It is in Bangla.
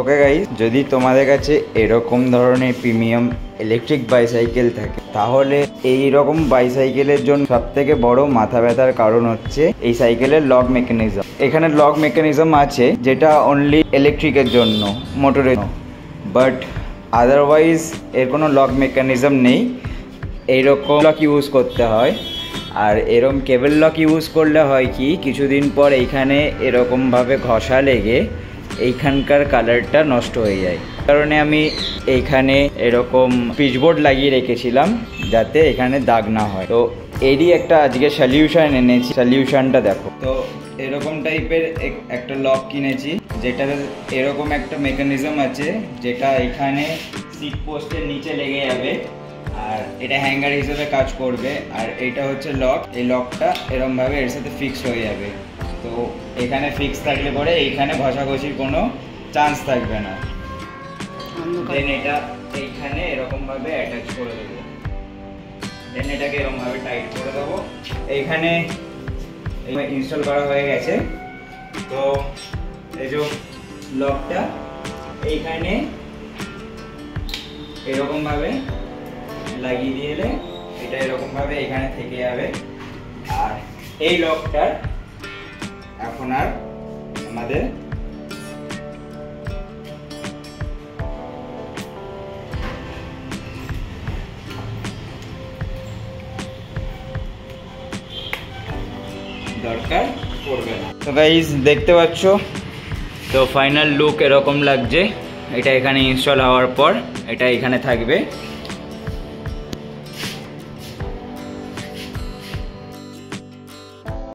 ওকে গাইস, যদি তোমাদের কাছে এরকম ধরনের প্রিমিয়াম ইলেকট্রিক বাইসাইকেল থাকে তাহলে এই রকম বাইসাইকেলের জন্য সবথেকে বড় মাথা ব্যথার কারণ হচ্ছে এই সাইকেলের লক মেকানিজম। এখানে লক মেকানিজম আছে যেটা অনলি ইলেকট্রিকের জন্য, মোটরের, বাট আদারওয়াইজ এর কোনো লক মেকানিজম নেই। এইরকম লক ইউজ করতে হয়, আর এরকম কেবল লক ইউজ করলে হয় কি কিছুদিন পর এইখানে এরকমভাবে ঘষা লেগে এইখানকার কালারটা নষ্ট হয়ে যায়। কারণে আমি এইখানে এরকম পিচবোর্ড লাগিয়ে রেখেছিলাম যাতে এখানে দাগ না হয়। তো এরই একটা আজকে সলিউশন এনেছি, সলিউশনটা দেখো। তো এরকম টাইপের একটা লক কিনেছি যেটা এরকম একটা মেকানিজম আছে যেটা এখানে সিট পোস্টের নিচে লেগে যাবে আর এটা হ্যাঙ্গার হিসেবে কাজ করবে। আর এটা হচ্ছে লক, এই লকটা এরকমভাবে এর সাথে ফিক্স হয়ে যাবে। তো এখানে ফিক্স থাকলে পরে এইখানে ঘষাঘষির কোনো চান্স থাকবে না। দেন এটা এইখানে এরকমভাবে অ্যাটাচ করে দেবো, দেন এটাকে এরকমভাবে টাইট করে দেবো। এইখানে ইনস্টল করা হয়ে গেছে। তো এই যে লকটা এইখানে এরকমভাবে লাগিয়ে দিলে এটা এরকমভাবে এখানে থেকে যাবে। আর এই লকটার এখন আর আমাদের দরকার পড়বে না। তো গাইস দেখতে পাচ্ছ, তো ফাইনাল লুক এরকম লাগছে। এটা এখানে ইনস্টল হওয়ার পর এটা এখানে থাকবে।